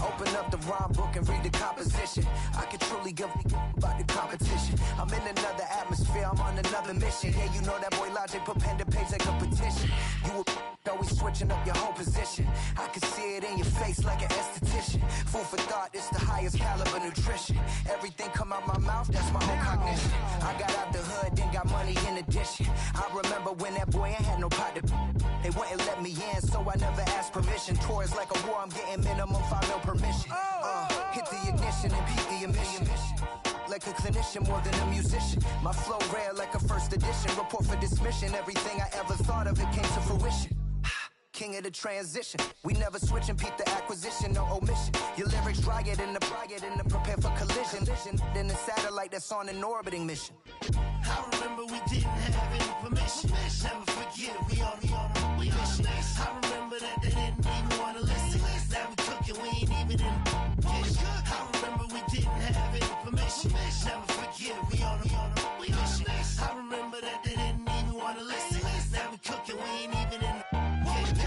Open up the rhyme book and read the composition. I can truly give about the competition. I'm in another atmosphere, I'm on another mission. Yeah, you know that boy Logic put pen to page like a petition. You always switching up your whole position. I can see it in your face like an esthetician. Food for thought, it's the highest caliber nutrition. Everything come out my mouth, that's my own cognition. I got out the hood, then got money in addition. I remember when that boy ain't had no pot to. They wouldn't let me in, so I never asked permission. Tours like a war, I'm getting minimum 5 mil permission. Hit the ignition and peak the emission. Like a clinician more than a musician. My flow rare like a first edition. Report for dismission. Everything I ever thought of, it came to fruition. King of the transition. We never switch and peep the acquisition, no omission. Your lyrics dry it in the prepare for collision. Then the satellite that's on an orbiting mission. I remember we didn't have any permission. Never forget, we on a mission. I remember that they didn't even want to listen. Now we cooking, we ain't even in the kitchen. I remember we didn't have any permission. Never forget, we on a mission. I remember that they didn't even want to listen. Now we cooking, we ain't even in the kitchen.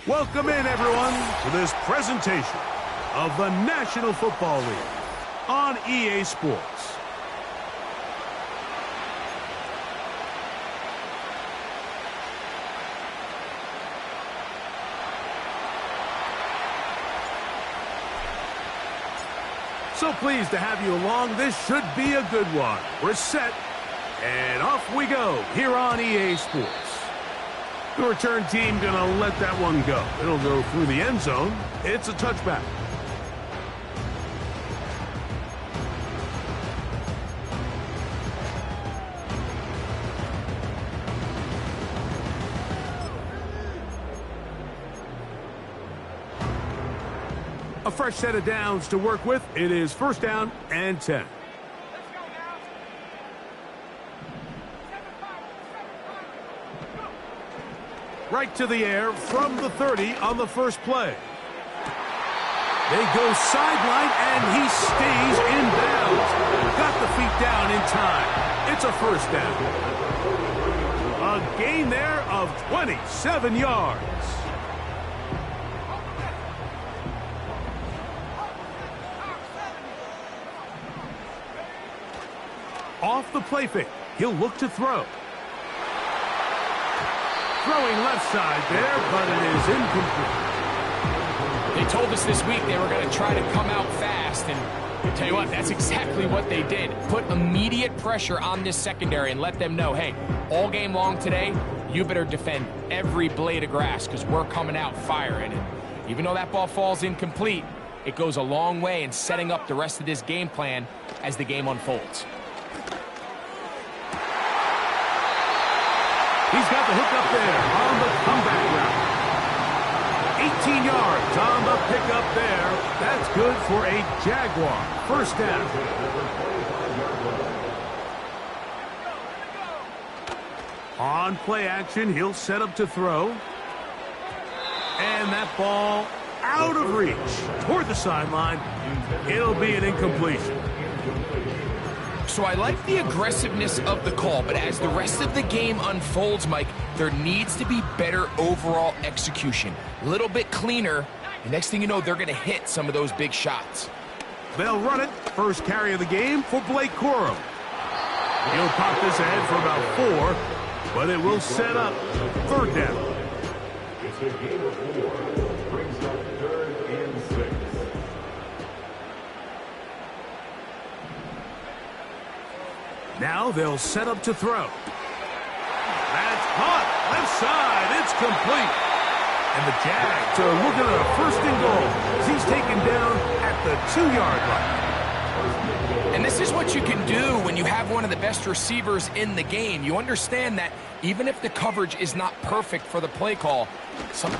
Welcome in, everyone, to this presentation of the National Football League on EA Sports. So pleased to have you along. This should be a good one. We're set, and off we go here on EA Sports. The return team gonna let that one go. It'll go through the end zone. It's a touchback. A fresh set of downs to work with. It is first down and 10. Right to the air from the 30 on the first play. They go sideline, and he stays in bounds. Got the feet down in time. It's a first down. A gain there of 27 yards. Off the play fake, he'll look to throw. Throwing left side there, but it is incomplete. They told us this week they were going to try to come out fast, and I'll tell you what, that's exactly what they did. Put immediate pressure on this secondary and let them know, hey, all game long today, you better defend every blade of grass because we're coming out firing. And even though that ball falls incomplete, it goes a long way in setting up the rest of this game plan as the game unfolds. He's got the hook up there on the comeback route. 18 yards on the pickup there. That's good for a Jaguar. First down. On play action, he'll set up to throw. And that ball out of reach toward the sideline. It'll be an incompletion. So I like the aggressiveness of the call, but as the rest of the game unfolds, Mike, there needs to be better overall execution. A little bit cleaner. The next thing you know, they're going to hit some of those big shots. They'll run it. First carry of the game for Blake Corum. He'll pop this ahead for about 4. but it will set up third down. It's a game of 4. Brings up 3rd and 6. Now they'll set up to throw. That's caught. Left side. It's complete. And the Jags are looking at a 1st and goal as he's taken down at the 2-yard line. And this is what you can do when you have one of the best receivers in the game. You understand that even if the coverage is not perfect for the play call, and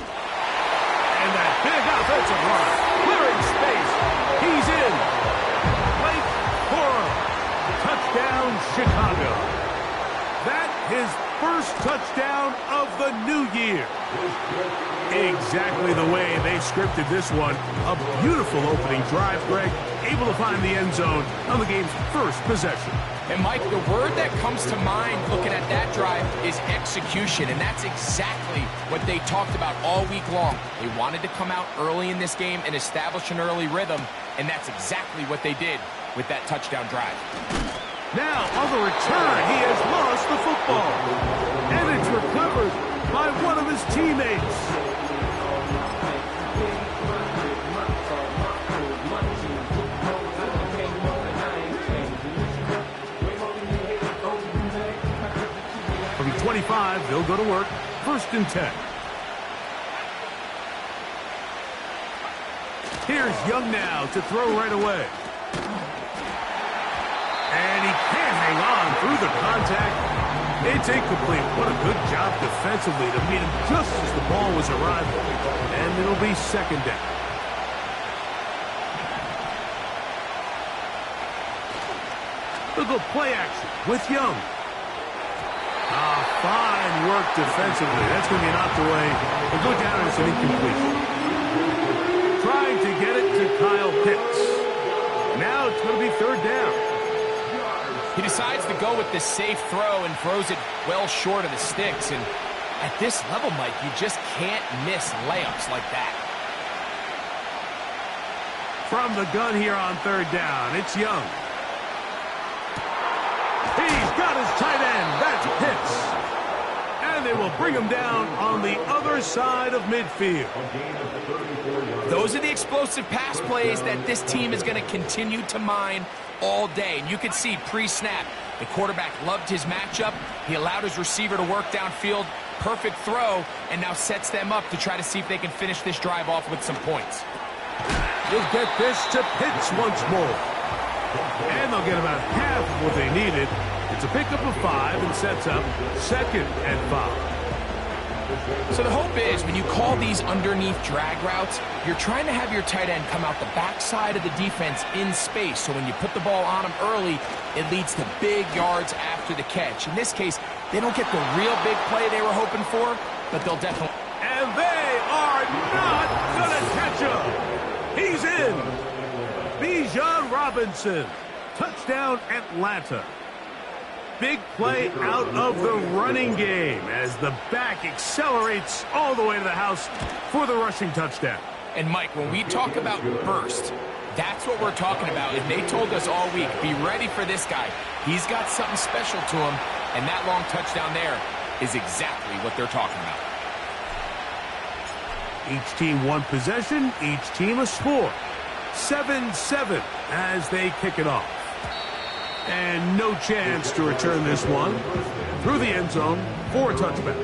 that big offensive line, clearing space. He's in. Blake Corum. Touchdown, Chicago. That his first touchdown of the new year. Exactly the way they scripted this one. A beautiful opening drive, Greg. Able to find the end zone on the game's first possession. And Mike, the word that comes to mind looking at that drive is execution, and that's exactly what they talked about all week long. They wanted to come out early in this game and establish an early rhythm, and that's exactly what they did with that touchdown drive. Now, on the return, he has lost the football, and it's recovered by one of his teammates. From 25, they'll go to work. 1st and 10. Here's Young now to throw right away. And he can't hang on through the contact. It's incomplete. What a good job defensively to meet him just as the ball was arriving. And it'll be 2nd down. They'll go play action with Young. Fine work defensively. That's going to be knocked away. They'll go down as an incompletion. Trying to get it to Kyle Pitts. Now it's going to be 3rd down. He decides to go with the safe throw and throws it well short of the sticks. And at this level, Mike, you just can't miss layups like that. From the gun here on 3rd down, it's Young. He's got his tight end. That's Pitts. And they will bring him down on the other side of midfield. Those are the explosive pass plays that this team is going to continue to mine all day. And you can see pre-snap, the quarterback loved his matchup. He allowed his receiver to work downfield. Perfect throw, and now sets them up to try to see if they can finish this drive off with some points. He'll get this to Pitts once more. And they'll get about half of what they needed. It's a pickup of 5 and sets up 2nd and 5. So the hope is when you call these underneath drag routes, you're trying to have your tight end come out the backside of the defense in space. So when you put the ball on him early, it leads to big yards after the catch. In this case, they don't get the real big play they were hoping for, but they'll definitely... And they are not going to catch him. He's in. Bijan Robinson. Touchdown, Atlanta. Big play out of the running game as the back accelerates all the way to the house for the rushing touchdown. And, Mike, when we talk about burst, that's what we're talking about. And they told us all week, be ready for this guy. He's got something special to him, and that long touchdown there is exactly what they're talking about. Each team one possession, each team a score. 7-7 as they kick it off. And no chance to return this one through the end zone for a touchback.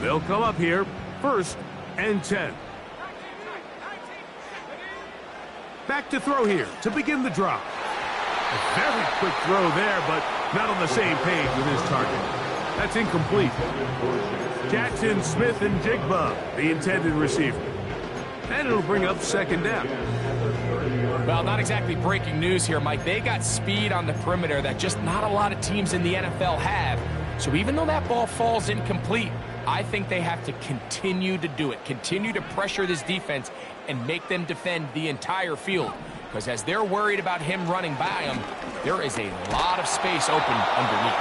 They'll come up here, 1st and 10. Back to throw here to begin the drop. A very quick throw there, but not on the same page with his target. That's incomplete. Jackson, Smith, and Jigba, the intended receiver. And it'll bring up 2nd down. Well, not exactly breaking news here, Mike. They got speed on the perimeter that just not a lot of teams in the NFL have. So even though that ball falls incomplete, I think they have to continue to do it. Continue to pressure this defense and make them defend the entire field. Because as they're worried about him running by them, there is a lot of space open underneath.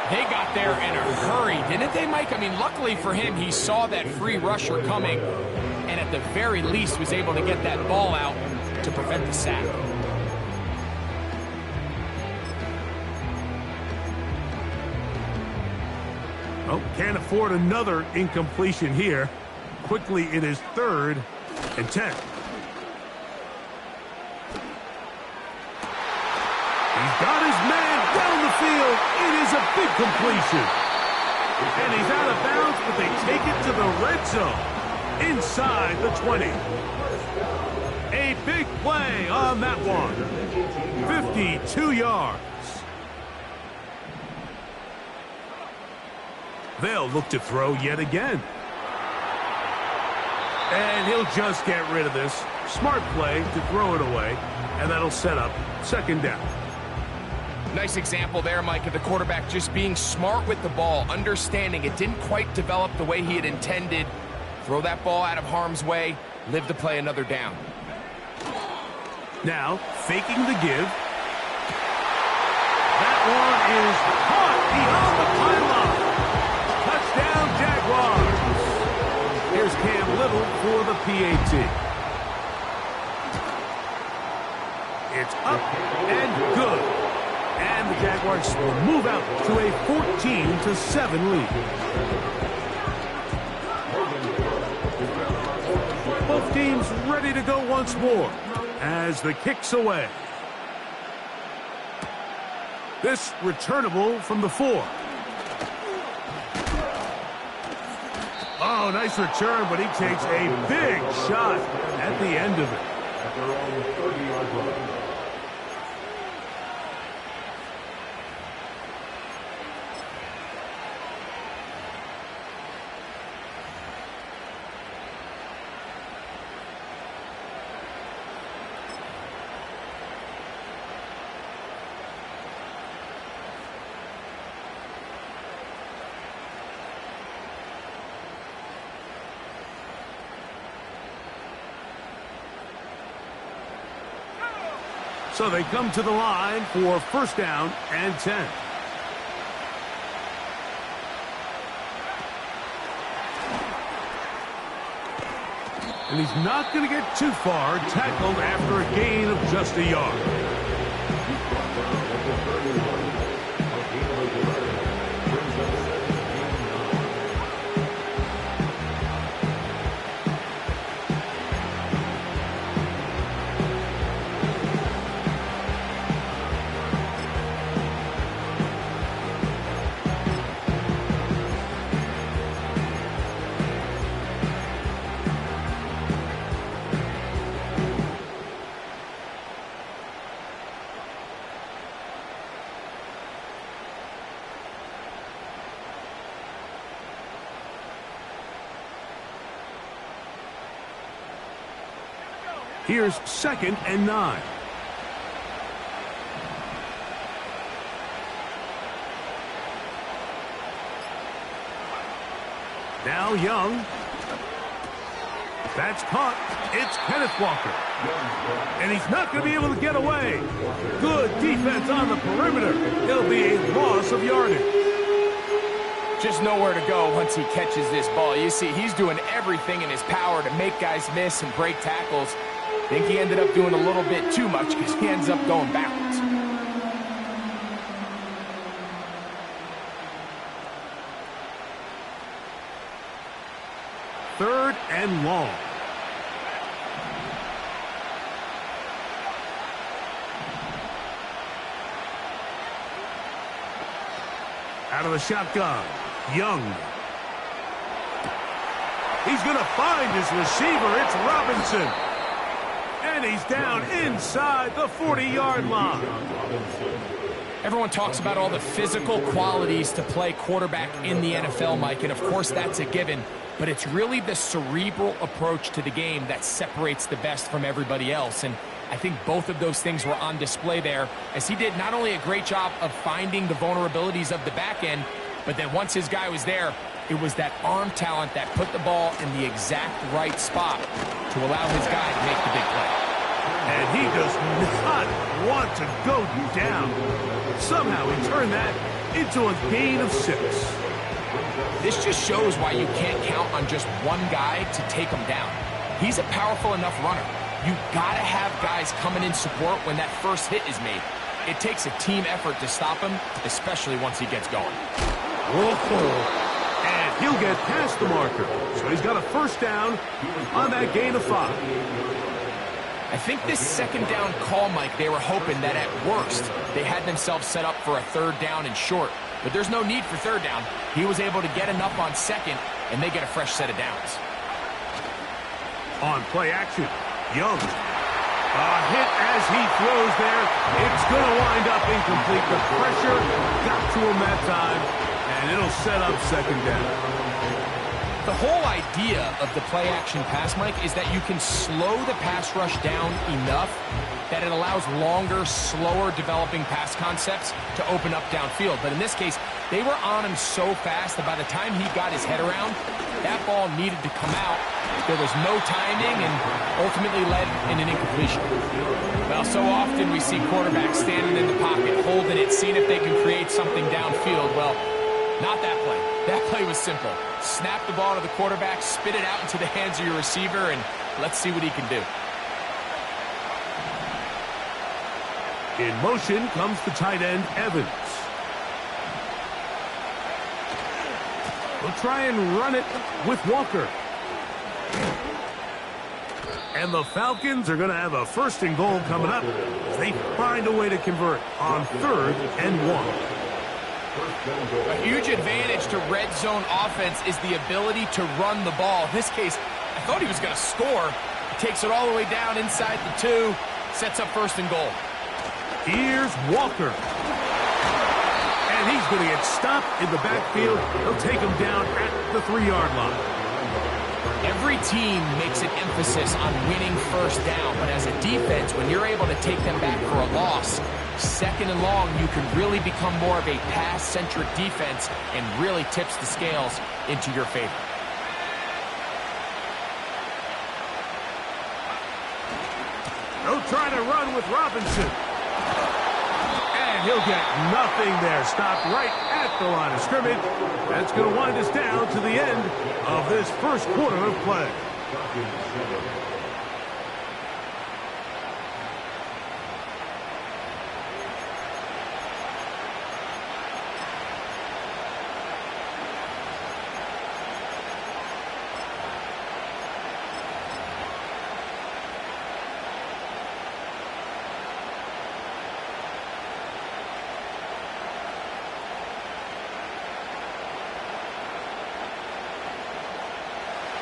They got there in a hurry, didn't they, Mike? I mean, luckily for him, he saw that free rusher coming, and at the very least was able to get that ball out to prevent the sack. Oh, can't afford another incompletion here. Quickly, it is 3rd and 10. He's got his man down the field. It is a big completion. And he's out of bounds, but they take it to the red zone inside the 20. A big play on that one. 52 yards. They'll look to throw yet again. And he'll just get rid of this. Smart play to throw it away, and that'll set up 2nd down. Nice example there, Mike, of the quarterback just being smart with the ball, understanding it didn't quite develop the way he had intended. Throw that ball out of harm's way, live to play another down. Now, faking the give. That one is caught beyond the pylon. Touchdown, Jaguars. Here's Cam Little for the PAT. It's up and good. And the Jaguars will move out to a 14-7 lead. Both teams ready to go once more as the kick's away. This returnable from the 4. Oh, nice return, but he takes a big shot at the end of it. At their own 30-yard line. So they come to the line for 1st down and 10. And he's not going to get too far, tackled after a gain of just a yard. Here's 2nd and 9. Now Young. That's caught. It's Kenneth Walker. And he's not going to be able to get away. Good defense on the perimeter. It'll be a loss of yardage. Just nowhere to go once he catches this ball. You see, he's doing everything in his power to make guys miss and break tackles. I think he ended up doing a little bit too much because he ends up going backwards. Third and long. Out of the shotgun, Young. He's going to find his receiver. It's Robinson. And he's down inside the 40-yard line. Everyone talks about all the physical qualities to play quarterback in the NFL, Mike, and of course that's a given. But it's really the cerebral approach to the game that separates the best from everybody else. And I think both of those things were on display there, as he did not only a great job of finding the vulnerabilities of the back end, but then once his guy was there, it was that arm talent that put the ball in the exact right spot to allow his guy to make the big play. And he does not want to go down. Somehow he turned that into a gain of 6. This just shows why you can't count on just one guy to take him down. He's a powerful enough runner. You gotta have guys coming in support when that first hit is made. It takes a team effort to stop him, especially once he gets going. Whoa. And he'll get past the marker. So he's got a first down on that gain of 5. I think this second down call, Mike, they were hoping that at worst, they had themselves set up for a third down and short. But there's no need for third down. He was able to get enough on second, and they get a fresh set of downs. On play action, Young. A hit as he throws there. It's going to wind up incomplete. The pressure got to him that time, and it'll set up second down. The whole idea of the play-action pass, Mike, is that you can slow the pass rush down enough that it allows longer, slower developing pass concepts to open up downfield. But in this case, they were on him so fast that by the time he got his head around, that ball needed to come out. There was no timing and ultimately led in an incompletion. Well, so often we see quarterbacks standing in the pocket, holding it, seeing if they can create something downfield. Well, not that play. That play was simple. Snap the ball to the quarterback, spit it out into the hands of your receiver, and let's see what he can do. In motion comes the tight end, Evans. We'll try and run it with Walker. And the Falcons are going to have a first and goal coming up as they find a way to convert on 3rd and 1. A huge advantage to red zone offense is the ability to run the ball. In this case, I thought he was going to score. He takes it all the way down inside the 2, sets up first and goal. Here's Walker. And he's going to get stopped in the backfield. They'll take him down at the 3-yard line. Every team makes an emphasis on winning first down, but as a defense, when you're able to take them back for a loss, second and long, you can really become more of a pass-centric defense and really tips the scales into your favor. They'll try to run with Robinson. And he'll get nothing there. Stopped right at the line of scrimmage. That's going to wind us down to the end of this first quarter of play.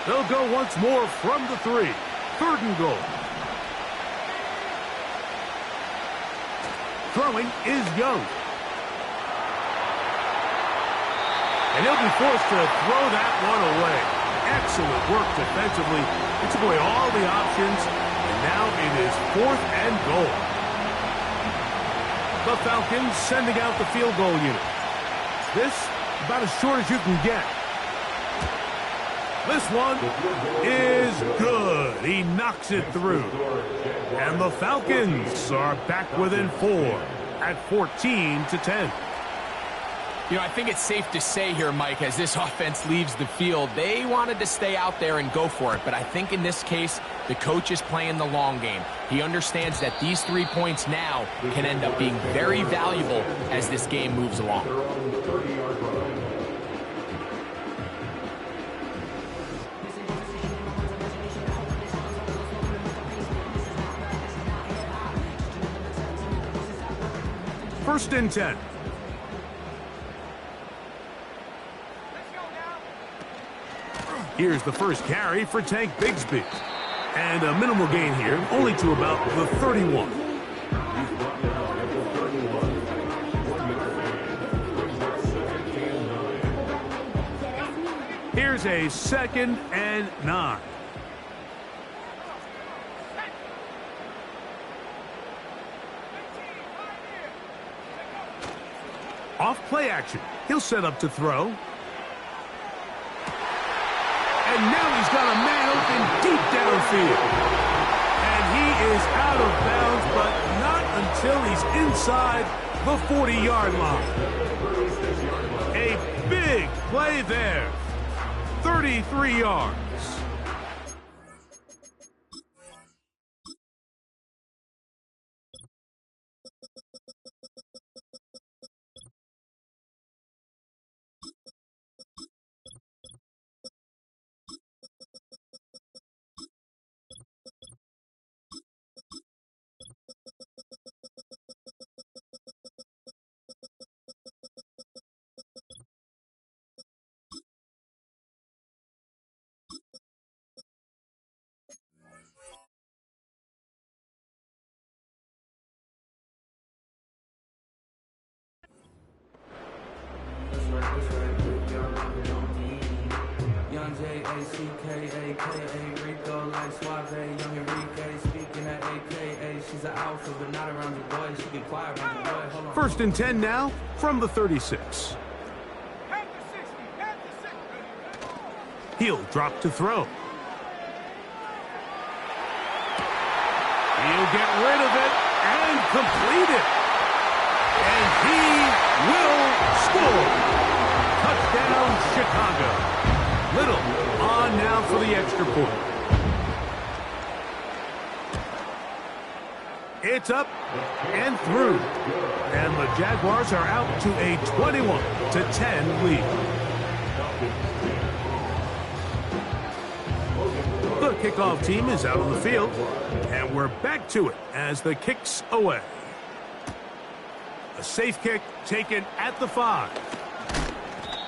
They'll go once more from the 3. 3rd and goal. Throwing is Young. And he'll be forced to throw that one away. Excellent work defensively. He took away all the options, and now it is 4th and goal. The Falcons sending out the field goal unit. This about as short as you can get. This one is good. He knocks it through. And the Falcons are back within 4 at 14-10. You know, I think it's safe to say here, Mike, as this offense leaves the field, they wanted to stay out there and go for it. But I think in this case, the coach is playing the long game. He understands that these 3 points now can end up being very valuable as this game moves along. First and 10. Here's the first carry for Tank Bigsby. And a minimal gain here, only to about the 31. Here's a 2nd and 9. Off play action. He'll set up to throw. And now he's got a man open deep downfield. And he is out of bounds, but not until he's inside the 40-yard line. A big play there. 33 yards. Young J-A-C-K-A-K-A, Rico like Suave, Young Enrique, speaking at AKA, she's an alpha, but not around your boy, she get quiet around your boy, hold on. 1st and 10 now from the 36. He'll drop to throw. He'll get rid of it and complete it. And he will score. Touchdown, Chicago. Little on now for the extra point. It's up and through. And the Jaguars are out to a 21-10 lead. The kickoff team is out on the field, and we're back to it as the kick's away. A safe kick taken at the 5.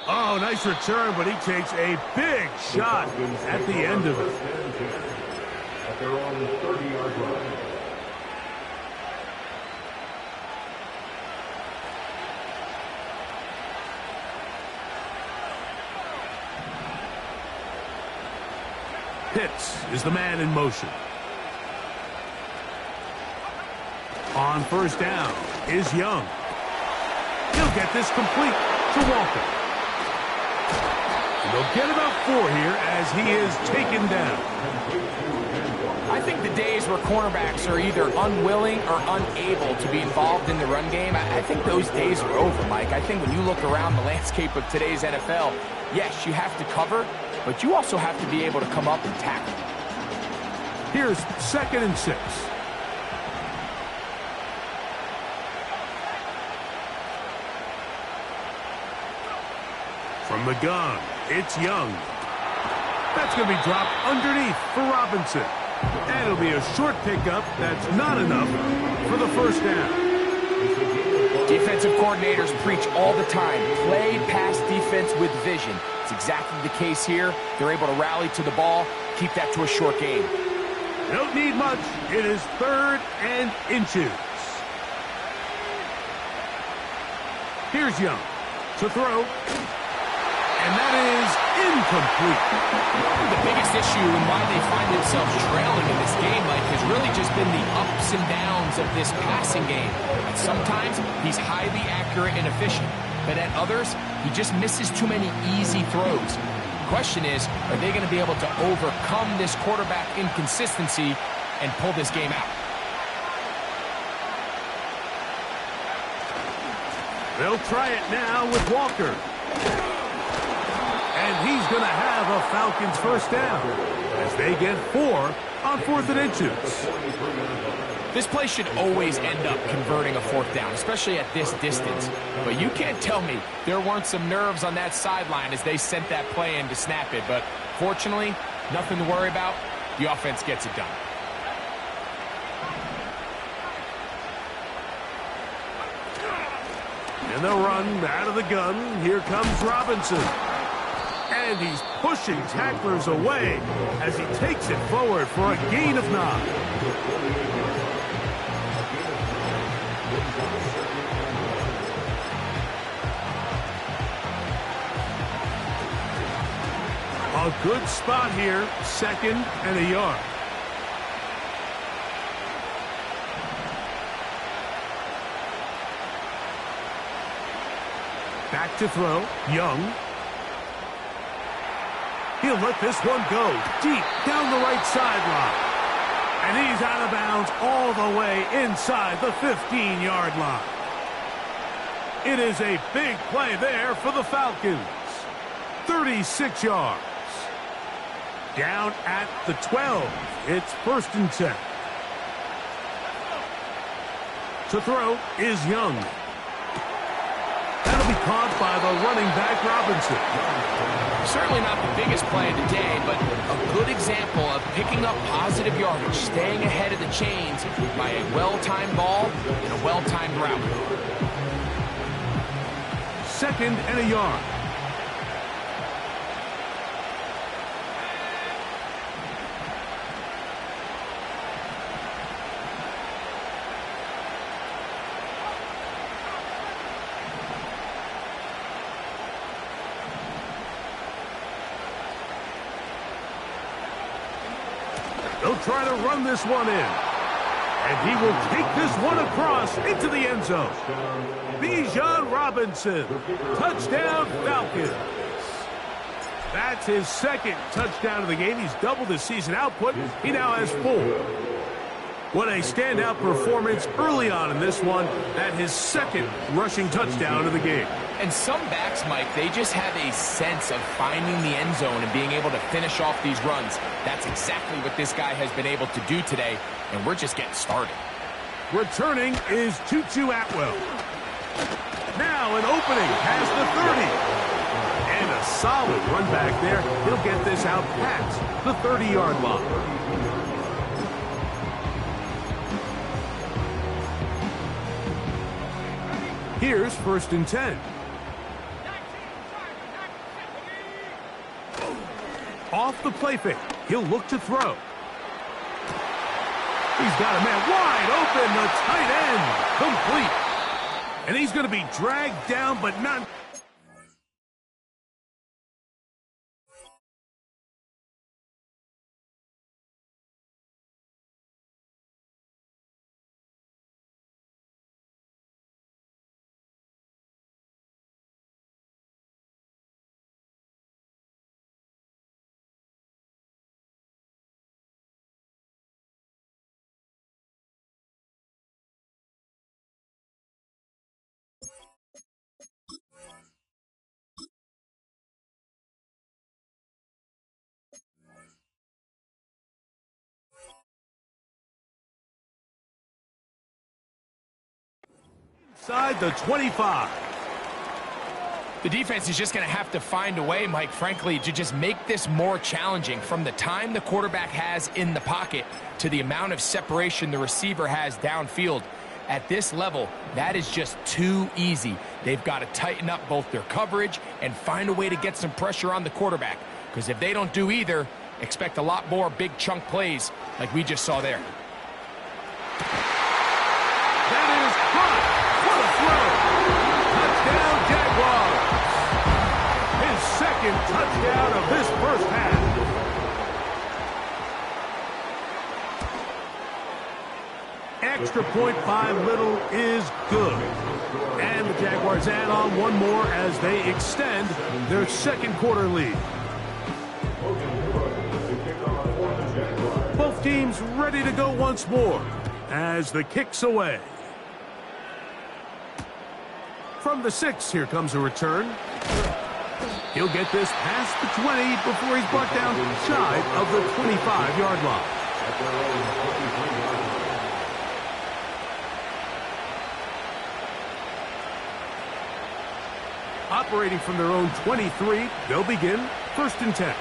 Oh, nice return, but he takes a big shot at the end of it. They're on the 30-yard line. Pitts is the man in motion. On 1st down is Young. He'll get this complete to Walker. And they'll get about 4 here as he is taken down. I think the days where cornerbacks are either unwilling or unable to be involved in the run game, I think those days are over, Mike. I think when you look around the landscape of today's NFL, yes, you have to cover, but you also have to be able to come up and tackle. Here's 2nd and 6. From the gun, it's Young. That's going to be dropped underneath for Robinson. And it'll be a short pickup that's not enough for the 1st down. Defensive coordinators preach all the time, play pass defense with vision. It's exactly the case here. They're able to rally to the ball, keep that to a short game. Don't need much. It is 3rd and inches. Here's Young to throw. And that is incomplete. The biggest issue and why they find themselves trailing in this game, Mike, has really just been the ups and downs of this passing game. And sometimes he's highly accurate and efficient, but at others, he just misses too many easy throws. The question is, are they going to be able to overcome this quarterback inconsistency and pull this game out? They'll try it now with Walker. And he's going to have a Falcons 1st down as they get 4 on 4th and inches. This play should always end up converting a 4th down, especially at this distance. But you can't tell me there weren't some nerves on that sideline as they sent that play in to snap it. But fortunately, nothing to worry about. The offense gets it done. And they'll run out of the gun. Here comes Robinson. And he's pushing tacklers away as he takes it forward for a gain of 9. A good spot here, 2nd and a yard. Back to throw, Young. He'll let this one go deep down the right sideline. And he's out of bounds all the way inside the 15-yard line. It is a big play there for the Falcons. 36 yards. Down at the 12. It's 1st and 10. To throw is Young. That'll be caught by the running back, Robinson. Certainly not the biggest play of the day, but a good example of picking up positive yardage, staying ahead of the chains by a well-timed ball and a well-timed route. 2nd and a yard. They'll try to run this one in. And he will take this one across into the end zone. Bijan Robinson. Touchdown, Falcons. That's his 2nd touchdown of the game. He's doubled his season output. He now has 4. What a standout performance early on in this one. That his 2nd rushing touchdown of the game. And some backs, Mike, they just have a sense of finding the end zone and being able to finish off these runs. That's exactly what this guy has been able to do today, and we're just getting started. Returning is Tutu Atwell. Now an opening past the 30. And a solid run back there. He'll get this out past the 30-yard line. Here's 1st and 10. Off the play fake. He'll look to throw. He's got a man wide open. The tight end complete. And he's going to be dragged down, but not... Inside the 25. The defense is just going to have to find a way, Mike, frankly, to just make this more challenging from the time the quarterback has in the pocket to the amount of separation the receiver has downfield. At this level, that is just too easy. They've got to tighten up both their coverage and find a way to get some pressure on the quarterback. Because if they don't do either, expect a lot more big chunk plays like we just saw there. That is caught. What a throw. Touchdown, Jaguars. His 2nd touchdown of this 1st half. Extra point by Little is good. And the Jaguars add on one more as they extend their 2nd quarter lead. Both teams ready to go once more as the kick's away. From the 6, here comes a return. He'll get this past the 20 before he's brought down shy of the 25-yard line. Operating from their own 23, they'll begin 1st and 10.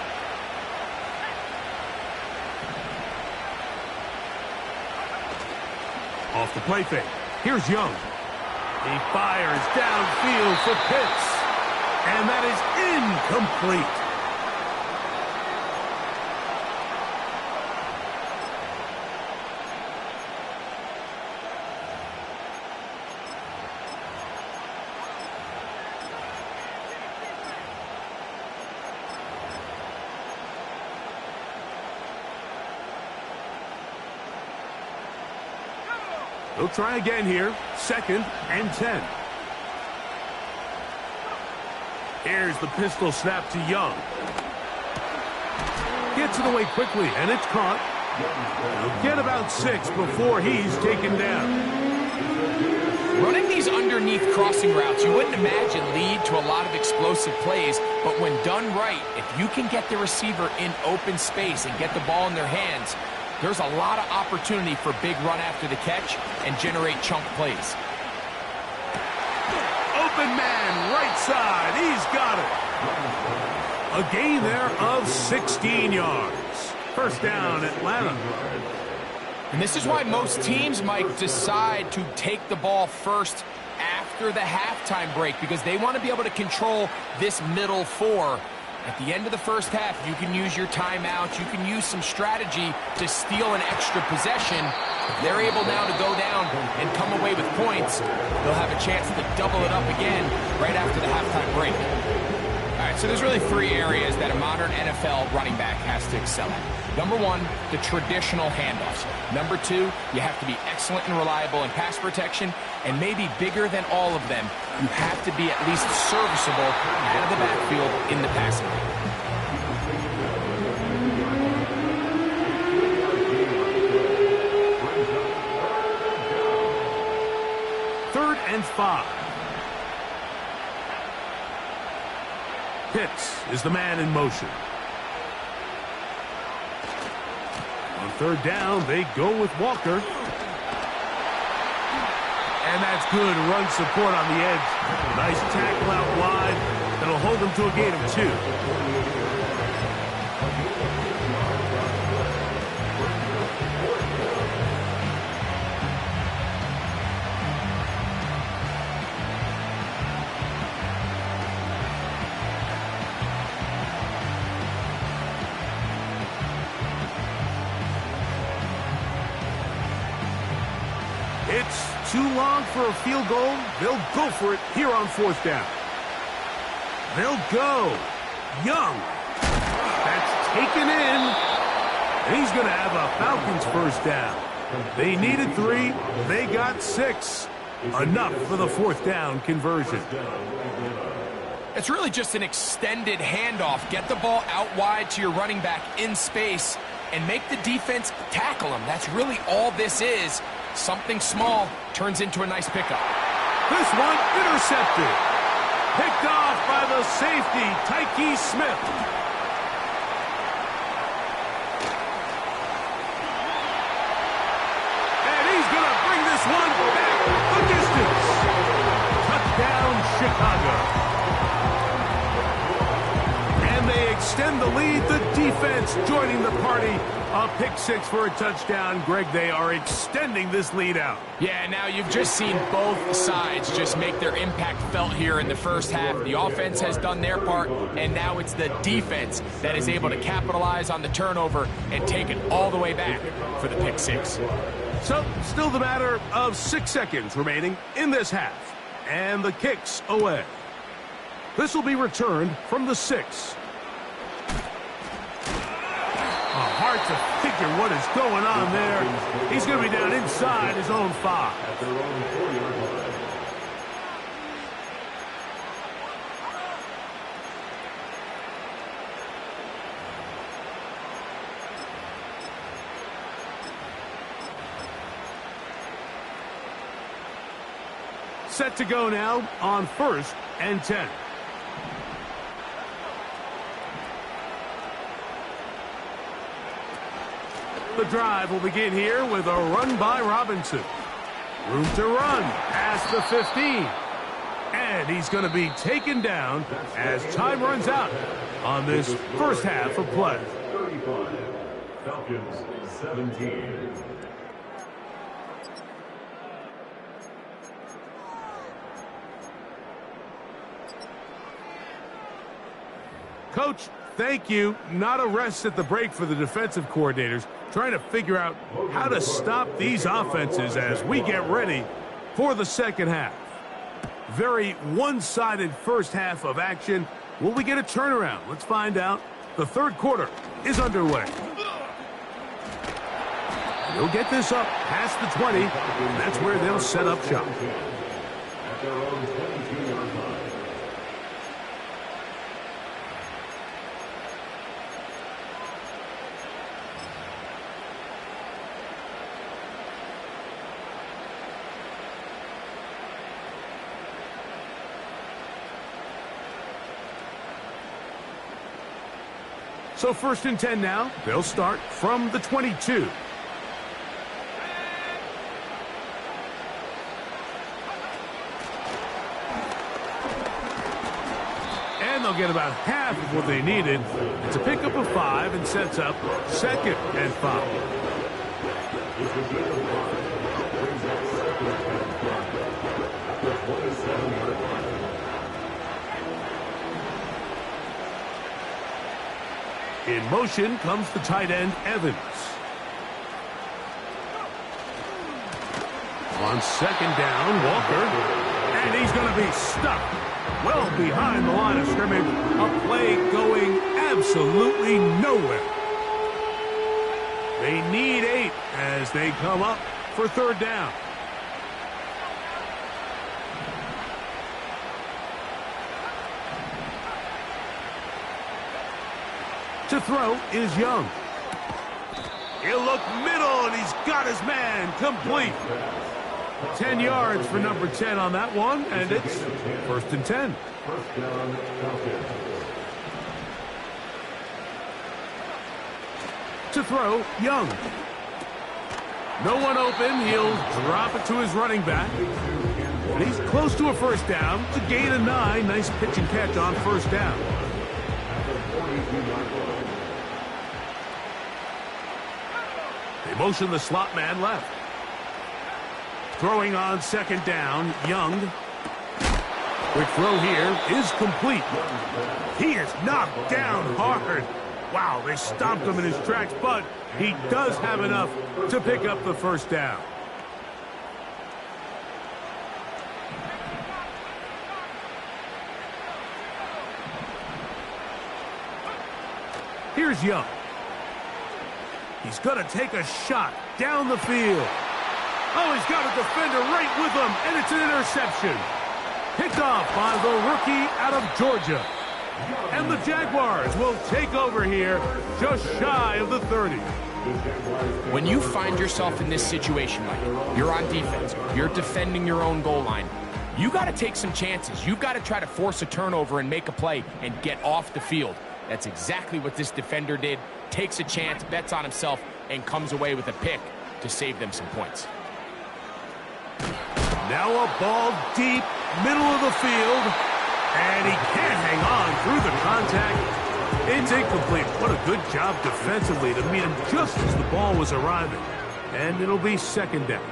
Off the play fake. Here's Young. He fires downfield for Pitts. And that is incomplete. They'll try again here. 2nd and 10. Here's the pistol snap to Young. Gets it away quickly, and it's caught He'll get about 6 before he's taken down. Running these underneath crossing routes, you wouldn't imagine lead to a lot of explosive plays, but when done right, if you can get the receiver in open space and get the ball in their hands, there's a lot of opportunity for big run after the catch and generate chunk plays. Open man, right side, he's got it. A gain there of 16 yards. First down, Atlanta. And this is why most teams might decide to take the ball first after the halftime break, because they want to be able to control this middle 4. At the end of the first half, you can use your timeout, you can use some strategy to steal an extra possession. If they're able now to go down and come away with points, they'll have a chance to double it up again right after the halftime break. All right, so there's really 3 areas that a modern NFL running back has to excel at. Number 1, the traditional handoffs. Number 2, you have to be excellent and reliable in pass protection, and maybe bigger than all of them, you have to be at least serviceable out of the backfield in the passing game. 3rd and 5. Pitts is the man in motion. On 3rd down, they go with Walker. And that's good run support on the edge. Nice tackle out wide. That'll hold them to a gain of 2. It's too long for a field goal. They'll go for it here on 4th down. They'll go. Young. That's taken in. And he's going to have a Falcons first down. They needed 3. They got 6. Enough for the 4th down conversion. It's really just an extended handoff. Get the ball out wide to your running back in space and make the defense tackle him. That's really all this is. Something small turns into a nice pickup. This one intercepted. Picked off by the safety, Tyke Smith. And he's going to bring this one back the distance. Touchdown, Chicago. And they extend the lead. The defense joining the party. A pick 6 for a touchdown. Greg, they are extending this lead out. Yeah, now you've just seen both sides just make their impact felt here in the first half. The offense has done their part, and now it's the defense that is able to capitalize on the turnover and take it all the way back for the pick 6. So, still the matter of 6 seconds remaining in this half. And the kick's away. This will be returned from the 6. Hard to figure what is going on there. He's going to be down inside his own 5. Set to go now on 1st and 10. The drive will begin here with a run by Robinson. Room to run past the 15. And he's going to be taken down as time runs out on this first half of play. 35, Falcons 17. Coach, thank you. Not a rest at the break for the defensive coordinators, trying to figure out how to stop these offenses as we get ready for the second half. Very one-sided first half of action. Will we get a turnaround? Let's find out. The 3rd quarter is underway. They'll get this up past the 20. And that's where they'll set up shop. At their own 22-yard line. So 1st and 10 now. They'll start from the 22. And they'll get about half of what they needed. It's a pickup of 5 and sets up 2nd and 5. In motion comes the tight end, Evans. On 2nd down, Walker. And he's going to be stuck well behind the line of scrimmage. A play going absolutely nowhere. They need 8 as they come up for 3rd down. To throw is Young. He'll look middle, and he's got his man complete. 10 yards for number 10 on that one, and it's 1st and 10. To throw, Young. No one open. He'll drop it to his running back. And he's close to a 1st down. It's a gain of 9. Nice pitch and catch on 1st down. They motion the slot man left. Throwing on 2nd down, Young. Quick throw here is complete. He is knocked down hard. Wow, they stomped him in his tracks, but he does have enough to pick up the 1st down. Here's Young. He's going to take a shot down the field. Oh, he's got a defender right with him, and it's an interception. Picked off by the rookie out of Georgia. And the Jaguars will take over here just shy of the 30. When you find yourself in this situation, Mike, you're on defense, you're defending your own goal line, you got to take some chances. You've got to try to force a turnover and make a play and get off the field. That's exactly what this defender did. Takes a chance, bets on himself, and comes away with a pick to save them some points. Now a ball deep, middle of the field, and he can't hang on through the contact. It's incomplete. What a good job defensively to meet him just as the ball was arriving. And it'll be 2nd down.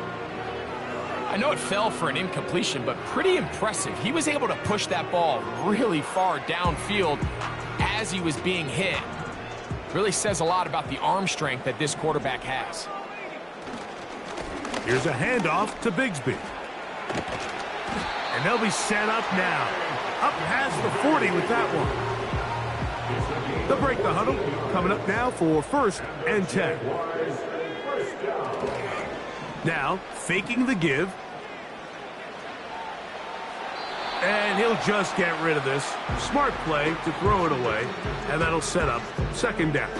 I know it fell for an incompletion, but pretty impressive. He was able to push that ball really far downfield as he was being hit. Really says a lot about the arm strength that this quarterback has. Here's a handoff to Bigsby. And they'll be set up now. Up past the 40 with that one. They'll break the huddle. Coming up now for 1st and 10. Now, faking the give. And he'll just get rid of this. Smart play to throw it away. And that'll set up 2nd down.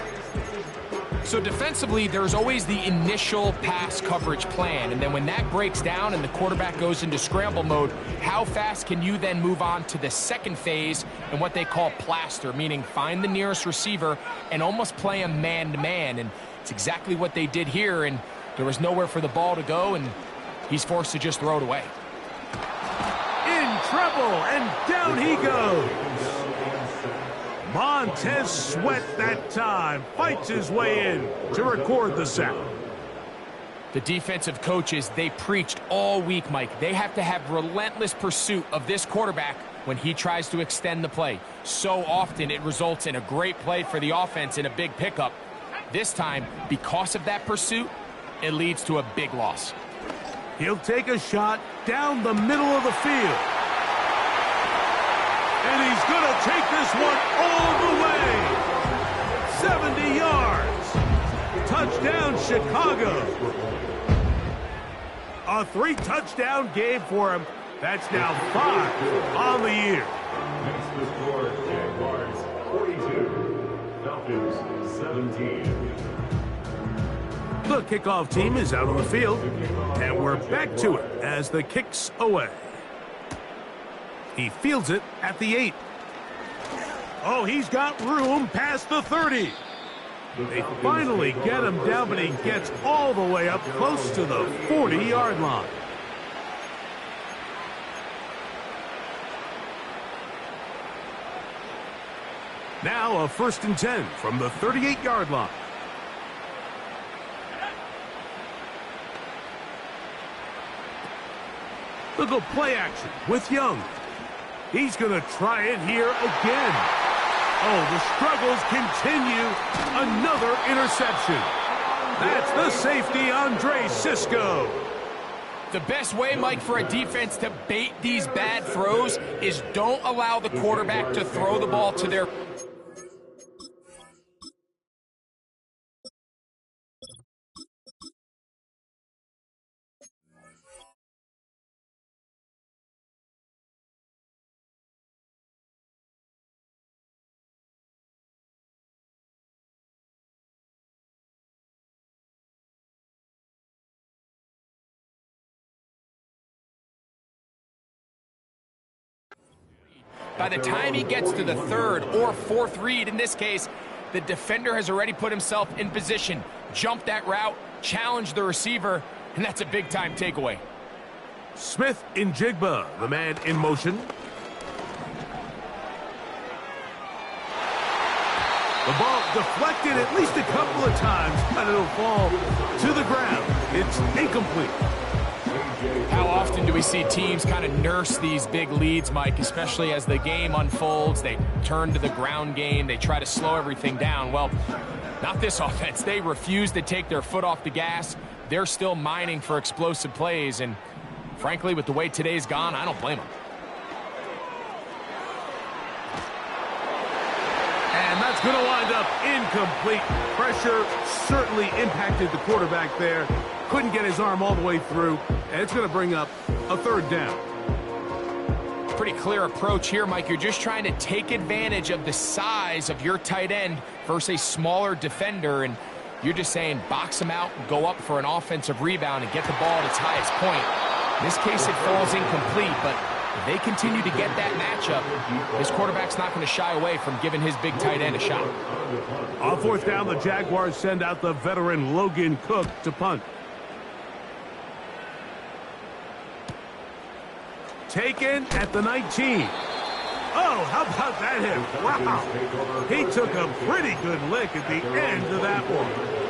So defensively, there's always the initial pass coverage plan. And then when that breaks down and the quarterback goes into scramble mode, how fast can you then move on to the 2nd phase and what they call plaster, meaning find the nearest receiver and almost play him man-to-man. And it's exactly what they did here. And there was nowhere for the ball to go, and he's forced to just throw it away. In trouble, and down he goes. Montez Sweat that time fights his way in to record the sack. The defensive coaches, they preached all week, Mike. They have to have relentless pursuit of this quarterback when he tries to extend the play. So often it results in a great play for the offense and a big pickup. This time, because of that pursuit, it leads to a big loss. He'll take a shot down the middle of the field. And he's going to take this one all the way. 70 yards. Touchdown, Chicago. A 3-touchdown game for him. That's now 5 on the year. Next to score, Jaguars 42, Falcons 17. The kickoff team is out on the field, and we're back to it as the kick's away. He fields it at the 8. Oh, he's got room past the 30. They finally get him down, but he gets all the way up close to the 40-yard line. Now a 1st and 10 from the 38-yard line. Look at play action with Young. He's going to try it here again. Oh, the struggles continue. Another interception. That's the safety, Andre Cisco. The best way, Mike, for a defense to bait these bad throws is don't allow the quarterback to throw the ball to their... By the time he gets to the 3rd or 4th read, in this case, the defender has already put himself in position, jumped that route, challenged the receiver, and that's a big-time takeaway. Smith in Jigba, the man in motion. The ball deflected at least a couple of times, and it'll fall to the ground. It's incomplete. How often do we see teams kind of nurse these big leads, Mike, especially as the game unfolds? They turn to the ground game. They try to slow everything down. Well, not this offense. They refuse to take their foot off the gas. They're still mining for explosive plays, and frankly, with the way today's gone, I don't blame them. And that's going to wind up incomplete. Pressure certainly impacted the quarterback there. Couldn't get his arm all the way through, and it's going to bring up a 3rd down. Pretty clear approach here, Mike. You're just trying to take advantage of the size of your tight end versus a smaller defender, and you're just saying box him out, go up for an offensive rebound, and get the ball at its highest point. In this case, it falls incomplete, but if they continue to get that matchup, this quarterback's not going to shy away from giving his big tight end a shot. On 4th down, the Jaguars send out the veteran Logan Cook to punt. Taken at the 19. Oh, how about that hit? Wow. He took a pretty good lick at the end of that one.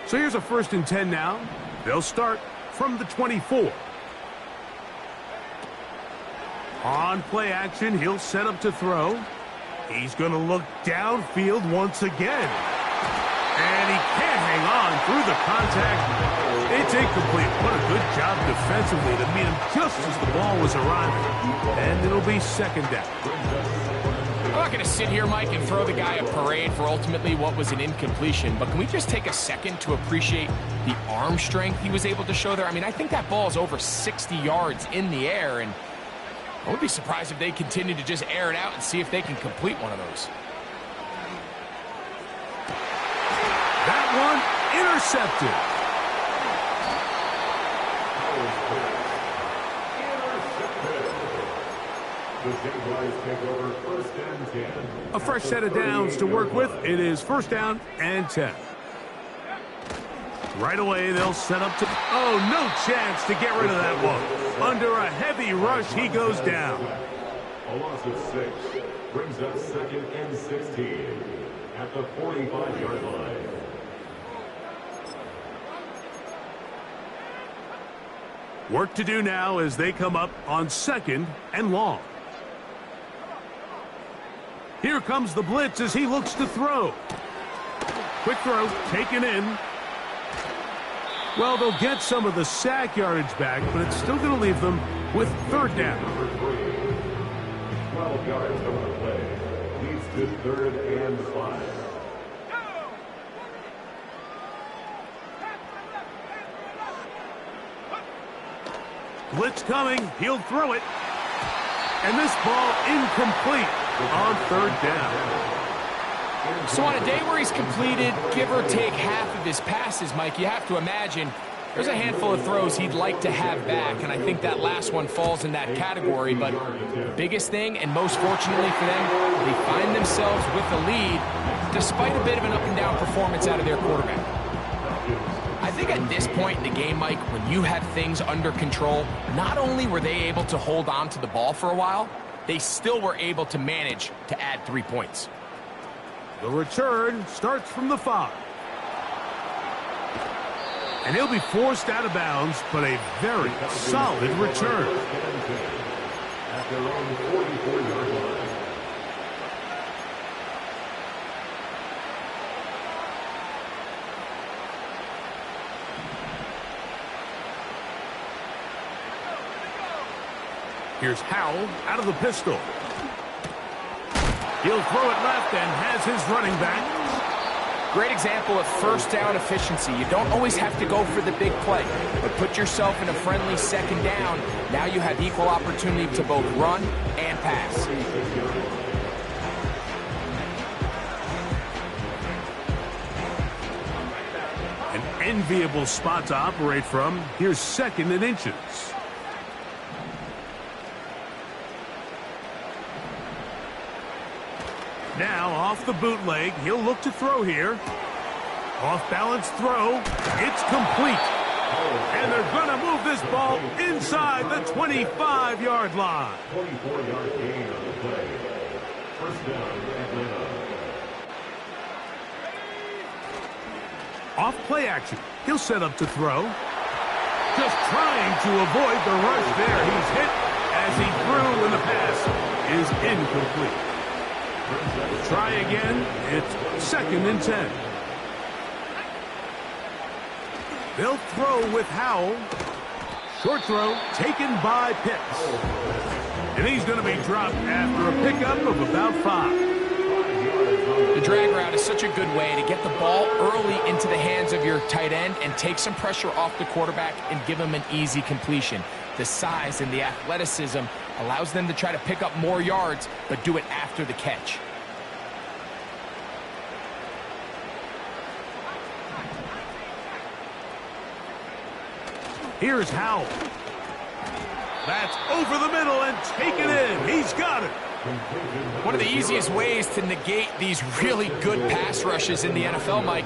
So here's a 1st and 10 now. They'll start from the 24. On play action, he'll set up to throw. He's going to look downfield once again. And he can't hang on through the contact. It's incomplete. What a good job defensively to meet him just as the ball was arriving. And it'll be 2nd down. I'm not going to sit here, Mike, and throw the guy a parade for ultimately what was an incompletion, but can we just take a second to appreciate the arm strength he was able to show there? I mean, I think that ball is over 60 yards in the air, and I wouldn't be surprised if they continue to just air it out and see if they can complete one of those. That one intercepted. A fresh set of downs to work with. It is 1st down and 10. Right away, they'll set up to... Oh, no chance to get rid of that one. Under a heavy rush, he goes down. A loss of 6 brings up 2nd and 16 at the 45-yard line. Work to do now as they come up on 2nd and long. Here comes the blitz as he looks to throw. Quick throw, taken in. Well, they'll get some of the sack yardage back, but it's still going to leave them with 3rd down. 12 yards on the play. Leads to 3rd and 5. Blitz coming. He'll throw it. And this ball incomplete on third down. So on a day where he's completed, give or take half of his passes, Mike, you have to imagine there's a handful of throws he'd like to have back, and I think that last one falls in that category. But the biggest thing, and most fortunately for them, they find themselves with a lead despite a bit of an up-and-down performance out of their quarterback. I think at this point in the game, Mike, when you have things under control, not only were they able to hold on to the ball for a while, they still were able to manage to add 3 points. The return starts from the 5. And he'll be forced out of bounds, but a very solid return. At their own 44-yard line. Here's Howell out of the pistol. He'll throw it left and has his running back. Great example of first down efficiency. You don't always have to go for the big play, but put yourself in a friendly second down. Now you have equal opportunity to both run and pass. An enviable spot to operate from. Here's 2nd and inches. Now off the bootleg, he'll look to throw here. Off-balance throw, it's complete. And they're going to move this ball inside the 25-yard line. 24-yard gain on the play. First down, Atlanta. Off play action, he'll set up to throw. Just trying to avoid the rush there. He's hit as he threw when the pass is incomplete. Try again. It's 2nd and 10. They'll throw with Howell. Short throw taken by Pitts. And he's going to be dropped after a pickup of about 5. The drag route is such a good way to get the ball early into the hands of your tight end and take some pressure off the quarterback and give him an easy completion. The size and the athleticism allows them to try to pick up more yards, but do it after the catch. Here's Howell. That's over the middle and taken in. He's got it. One of the easiest ways to negate these really good pass rushes in the NFL, Mike,